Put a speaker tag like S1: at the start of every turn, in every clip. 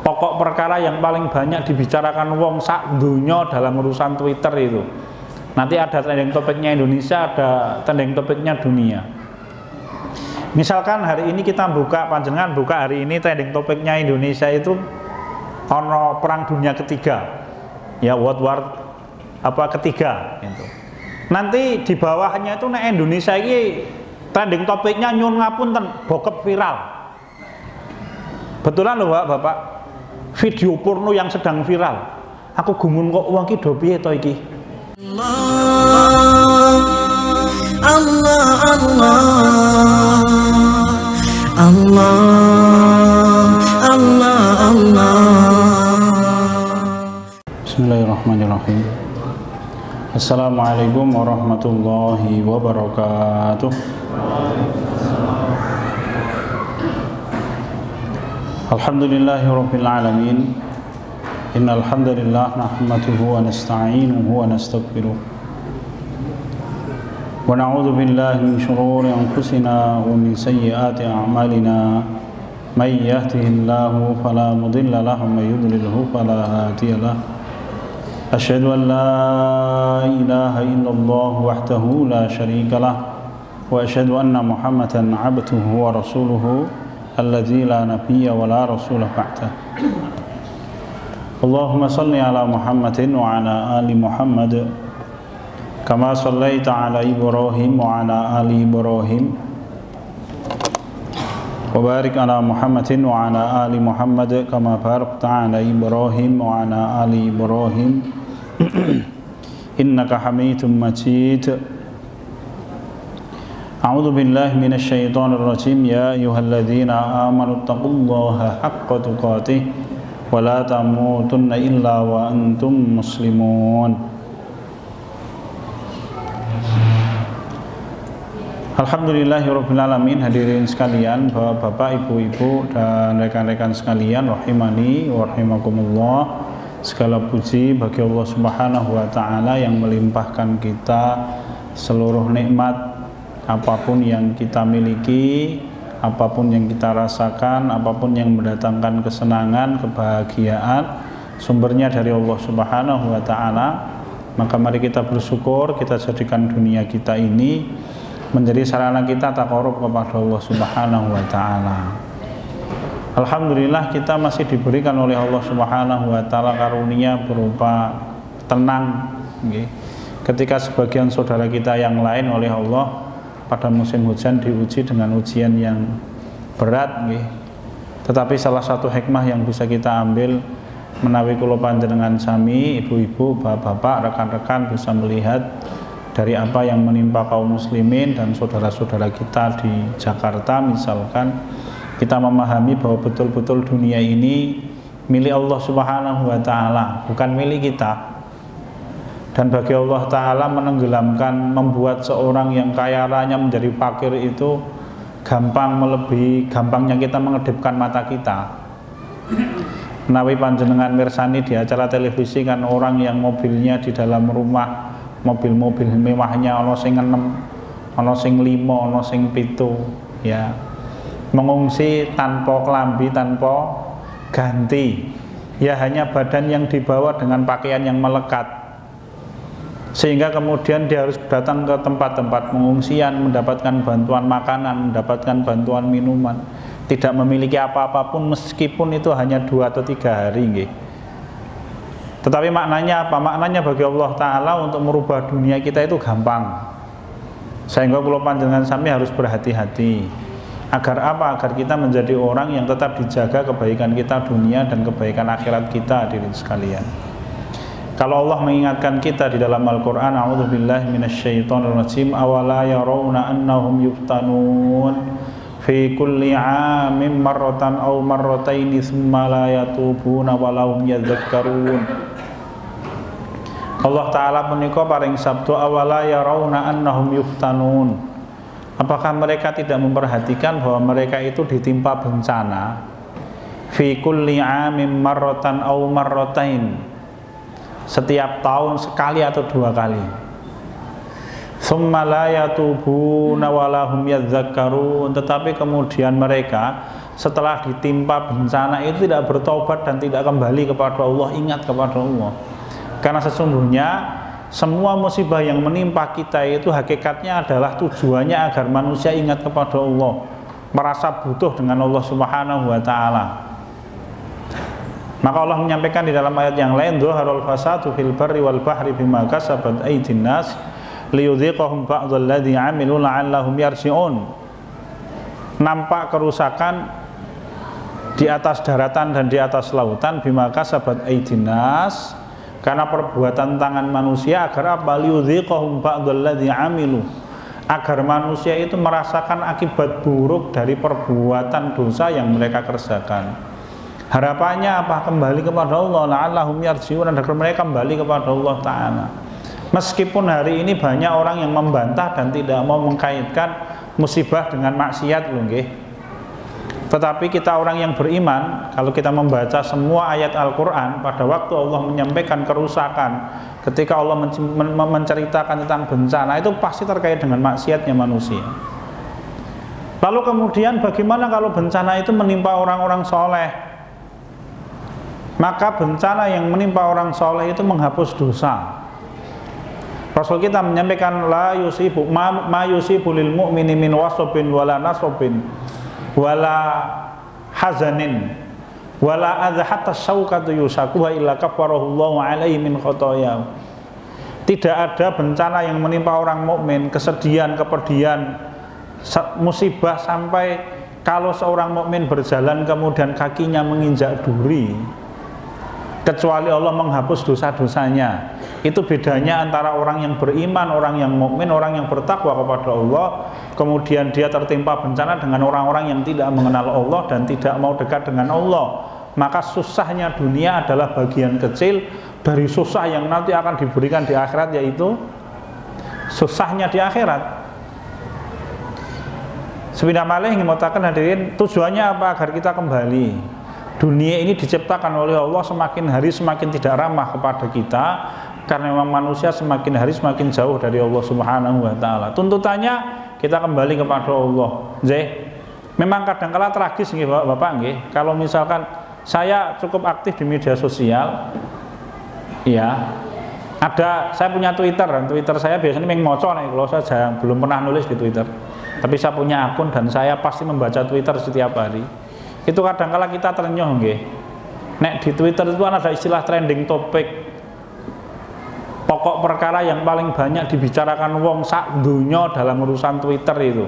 S1: pokok perkara yang paling banyak dibicarakan wong sak dunya dalam urusan Twitter itu. Nanti ada trending topiknya Indonesia, ada trending topiknya dunia. Misalkan hari ini kita panjenengan buka hari ini trending topiknya Indonesia itu ono perang dunia ketiga, ya World War ketiga gitu. Nanti di bawahnya itu Indonesia ini trending topiknya nyun ngapunten bokep viral. Betulan loh Bapak, video porno yang sedang viral. Aku gumun kok uang ki do piye to iki.
S2: Allah Allah Allah Allah.
S1: Bismillahirrahmanirrahim. Assalamualaikum warahmatullahi wabarakatuh. Alhamdulillahirabbil alamin. Innal hamdalillah nahmaduhu wa nasta'inuhu wa nastaghfiruh. Wa na'udzu billahi min shururi anfusina wa min sayyiati a'malina. May yahdihillahu fala mudilla lahu wa may yudlilhu fala hadiya lahu. Asyhadu an la ilaha illallah wahdahu la syarika lah wa asyhadu anna Muhammadan 'abduhu wa rasuluhu alladzi la nabiyya wa la rasula ba'dah. Allahumma shalli ala Muhammadin wa ala ali Muhammad kama shallaita ala Ibrahim wa ala ali Ibrahim wa barik ala Muhammadin wa ala ali Muhammad kama barakta ala Ibrahim wa ala ali Ibrahim innaka Hamidum Majid. A'udzu billahi minasy syaithanir rajim. Ya ayyuhalladzina amanu taqullaha haqqa tuqatih wa la tamutunna illa wa antum muslimun. Alhamdulillahirabbil alamin. Hadirin sekalian, Bapak, Ibu-ibu dan rekan-rekan sekalian, rahimani wa rahimakumullah. Segala puji bagi Allah Subhanahu wa taala yang melimpahkan kita seluruh nikmat, apapun yang kita miliki, apapun yang kita rasakan, apapun yang mendatangkan kesenangan, kebahagiaan, sumbernya dari Allah Subhanahu wa taala. Maka mari kita bersyukur, kita jadikan dunia kita ini menjadi sarana kita taqarrub kepada Allah Subhanahu wa taala. Alhamdulillah kita masih diberikan oleh Allah Subhanahu wa taala karunia berupa tenang, ketika sebagian saudara kita yang lain oleh Allah pada musim hujan diuji dengan ujian yang berat, tetapi salah satu hikmah yang bisa kita ambil menawi kula panjenengan sami, ibu-ibu, bapak-bapak, rekan-rekan bisa melihat dari apa yang menimpa kaum muslimin dan saudara-saudara kita di Jakarta. Misalkan kita memahami bahwa betul-betul dunia ini milik Allah Subhanahu wa taala, bukan milik kita. Dan bagi Allah taala menenggelamkan, membuat seorang yang kaya raya menjadi fakir itu gampang, melebihi gampangnya kita mengedipkan mata kita. Menawi panjenengan mirsani di acara televisi kan orang yang mobilnya di dalam rumah, mobil-mobil mewahnya ono sing 6, ono sing 5, ono sing 7, ya. Mengungsi tanpa kelambi, tanpa ganti, ya hanya badan yang dibawa dengan pakaian yang melekat, sehingga kemudian dia harus datang ke tempat-tempat pengungsian, mendapatkan bantuan makanan, mendapatkan bantuan minuman, tidak memiliki apa-apapun meskipun itu hanya 2 atau 3 hari, nggih. Tetapi maknanya apa? Maknanya bagi Allah Ta'ala untuk merubah dunia kita itu gampang. Sehingga kula panjenengan sami harus berhati-hati. Agar apa? Agar kita menjadi orang yang tetap dijaga kebaikan kita dunia dan kebaikan akhirat kita, hadirin sekalian. Kalau Allah mengingatkan kita di dalam Al-Quran, a'udzubillahi minasyaitonirrajim, awala yarawna annahum yuftanun fi kulli 'amin marratan aw marrataini tsumma la yatubuna wa lahum yadhakkarun. Allah Ta'ala menika paring sabda, awala yarawna annahum yuftanun. Apakah mereka tidak memperhatikan bahwa mereka itu ditimpa bencana? Fi kulli 'amin marratan aw marratain. Setiap tahun sekali atau 2 kali. Tsumma la yatubuna wa lahum yadhakkarun. Tetapi kemudian mereka setelah ditimpa bencana itu tidak bertobat dan tidak kembali kepada Allah, ingat kepada Allah. Karena sesungguhnya semua musibah yang menimpa kita itu hakikatnya adalah tujuannya agar manusia ingat kepada Allah, merasa butuh dengan Allah Subhanahu wa taala. Maka Allah menyampaikan di dalam ayat yang lain, "Dhaharul fasadu fil barri wal bahri bima kasabat aydin nas liyudhiqahum ba'dalladzi 'amilu la'allahum yarji'un." Nampak kerusakan di atas daratan dan di atas lautan bima kasabat aydin nas, karena perbuatan tangan manusia, agar apa? Liyudhiqahum ba'dalladzi 'amilu, agar manusia itu merasakan akibat buruk dari perbuatan dosa yang mereka kerjakan. Harapannya apa? Kembali kepada Allah, la'allahum yarji'un, agar mereka kembali kepada Allah Ta'ala. Meskipun hari ini banyak orang yang membantah dan tidak mau mengkaitkan musibah dengan maksiat loh nggih. Tetapi kita orang yang beriman, kalau kita membaca semua ayat Al-Quran, pada waktu Allah menyampaikan kerusakan, ketika Allah menceritakan tentang bencana, itu pasti terkait dengan maksiatnya manusia. Lalu kemudian bagaimana kalau bencana itu menimpa orang-orang soleh? Maka bencana yang menimpa orang soleh itu menghapus dosa. Rasul kita menyampaikan, la yusibu ma yusibu lil mu'mini min wasabin wala nasabin wala hazanin wala adha hatta syaukatu yusakuha illa kafarahullahu alaihi min khotoyahu. Tidak ada bencana yang menimpa orang mukmin, kesedihan, kepedihan, musibah, sampai kalau seorang mukmin berjalan kemudian kakinya menginjak duri, kecuali Allah menghapus dosa-dosanya. Itu bedanya antara orang yang beriman, orang yang mukmin, orang yang bertakwa kepada Allah, kemudian dia tertimpa bencana, dengan orang-orang yang tidak mengenal Allah dan tidak mau dekat dengan Allah. Maka susahnya dunia adalah bagian kecil dari susah yang nanti akan diberikan di akhirat, yaitu susahnya di akhirat. Sepindah malih ingin mengatakan hadirin, tujuannya apa? Agar kita kembali. Dunia ini diciptakan oleh Allah semakin hari semakin tidak ramah kepada kita, karena memang manusia semakin hari semakin jauh dari Allah Subhanahu wa taala. Tuntutannya kita kembali kepada Allah. Memang kadang-kala tragis nggih Bapak nggih, kalau misalkan saya cukup aktif di media sosial, ya. Saya punya Twitter, dan Twitter saya biasanya mengmoco nih, kalau saya belum pernah nulis di Twitter. Tapi saya punya akun dan saya pasti membaca Twitter setiap hari. Itu kadang-kala kita terenyuh nggih. Nek di Twitter itu ada istilah trending topik, pokok perkara yang paling banyak dibicarakan wong sak dunya dalam urusan Twitter itu.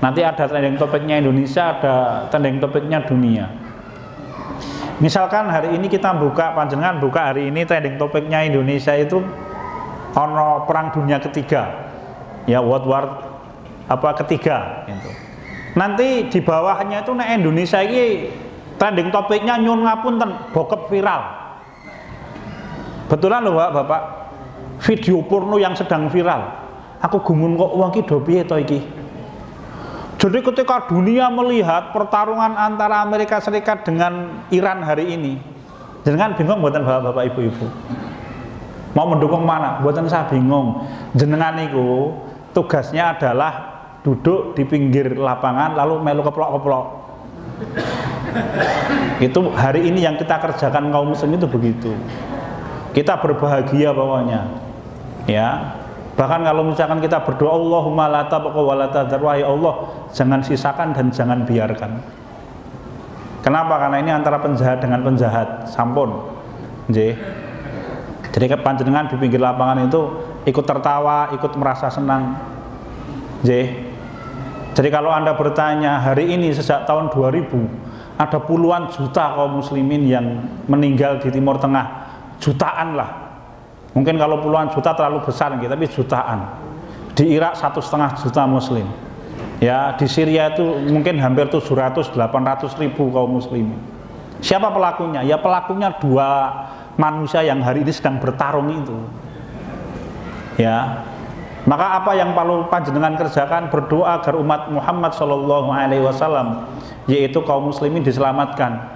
S1: Nanti ada trending topiknya Indonesia, ada trending topiknya dunia. Misalkan hari ini kita panjenengan buka hari ini trending topiknya Indonesia itu ono perang dunia ketiga, ya, World War ketiga gitu. Nanti di bawahnya itu nek Indonesia ini trending topiknya nyun ngapunten bokep viral. Betulan loh Bapak, video porno yang sedang viral. Aku gumun kok wong ki do piye to iki. Jadi ketika dunia melihat pertarungan antara Amerika Serikat dengan Iran hari ini, jenengan bingung mboten Bapak Ibu-ibu? Mau mendukung mana? Mboten saya bingung. Jenengan niku tugasnya adalah duduk di pinggir lapangan lalu melu keplok-keplok. Itu hari ini yang kita kerjakan kaum muslim itu begitu. Kita berbahagia pokoknya, ya. Bahkan kalau misalkan kita berdoa, Allahumma la tabqa wa la tadhar, wahai Allah, jangan sisakan dan jangan biarkan. Kenapa? Karena ini antara penjahat dengan penjahat, sampun. Jadi panjenengan di pinggir lapangan itu ikut tertawa, ikut merasa senang. Jadi kalau Anda bertanya, hari ini sejak tahun 2000 ada puluhan juta kaum muslimin yang meninggal di Timur Tengah, jutaan lah. Mungkin kalau puluhan juta terlalu besar gitu, tapi jutaan. Di Irak 1,5 juta muslim. Ya, di Syria itu mungkin hampir 700-800 ribu kaum muslimin. Siapa pelakunya? Ya pelakunya dua manusia yang hari ini sedang bertarung itu. Ya. Maka apa yang perlu panjenengan kerjakan? Berdoa agar umat Muhammad SAW, yaitu kaum muslimin, diselamatkan.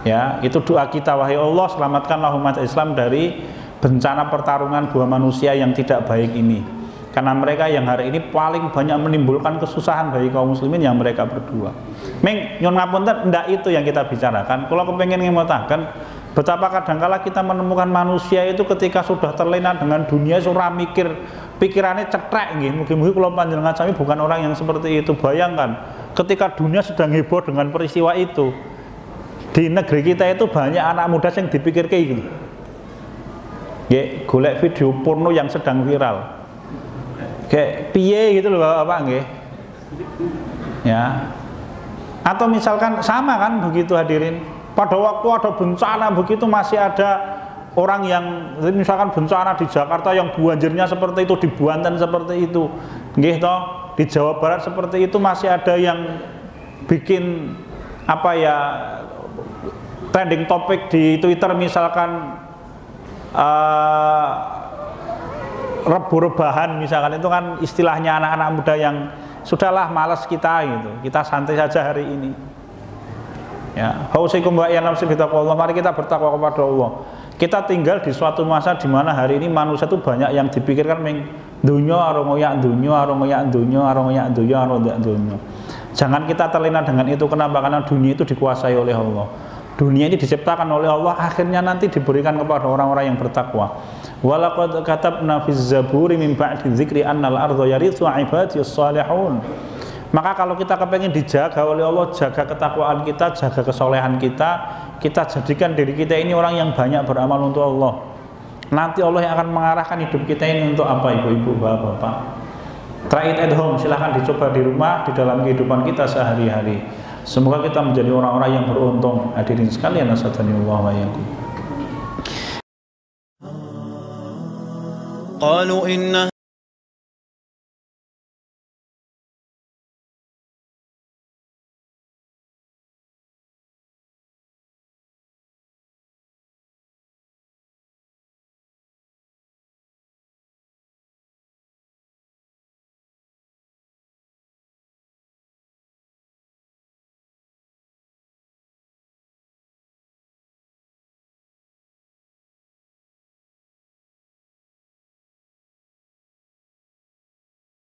S1: Ya, itu doa kita, wahai Allah, selamatkanlah umat Islam dari bencana pertarungan dua manusia yang tidak baik ini. Karena mereka yang hari ini paling banyak menimbulkan kesusahan bagi kaum muslimin yang mereka berdua. Meng nyon ngapunten ndak itu yang kita bicarakan. Kalau kepengen ngemutaken betapa kadangkala kita menemukan manusia itu ketika sudah terlena dengan dunia surah mikir, pikirannya cetrek nggih. Mugi-mugi kula panjenengan sami bukan orang yang seperti itu. Bayangkan ketika dunia sedang heboh dengan peristiwa itu. Di negeri kita itu banyak anak muda yang dipikir kayak gini. Nggih, golek video porno yang sedang viral. Kayak piye gitu loh Bapak nggih. Ya. Atau misalkan sama kan begitu hadirin. Pada waktu ada bencana begitu masih ada orang yang misalkan bencana di Jakarta yang banjirnya seperti itu, di Banten seperti itu. Nggih toh, di Jawa Barat seperti itu masih ada yang bikin apa ya trending topik di Twitter misalkan rebahan misalkan, itu kan istilahnya anak-anak muda yang sudahlah malas kita gitu, kita santai saja hari ini ya. Hausikum wa iyyan nafsi bitaqwallah, mari kita bertakwa kepada Allah. Kita tinggal di suatu masa di mana hari ini manusia itu banyak yang dipikirkan meng dunya aro ngoyak dunya aro ngoyak dunya aro ngoyak dunya aro ngoyak dunya. Jangan kita terlena dengan itu. Kenapa? Karena dunia itu dikuasai oleh Allah. Dunia ini diciptakan oleh Allah, akhirnya nanti diberikan kepada orang-orang yang bertakwa. Walaqad katabna fiz zaburi min ba'di dzikri annal ardha yarithu ibadiyus salihun. Maka kalau kita kepengen dijaga oleh Allah, jaga ketakwaan kita, jaga kesolehan kita, kita jadikan diri kita ini orang yang banyak beramal untuk Allah. Nanti Allah yang akan mengarahkan hidup kita ini untuk apa, ibu-ibu, bapak-bapak. Try it at home, silahkan dicoba di rumah, di dalam kehidupan kita sehari-hari. Semoga kita menjadi orang-orang yang beruntung. Hadirin sekalian, asadhanillah wa iyyakum. Qalu inna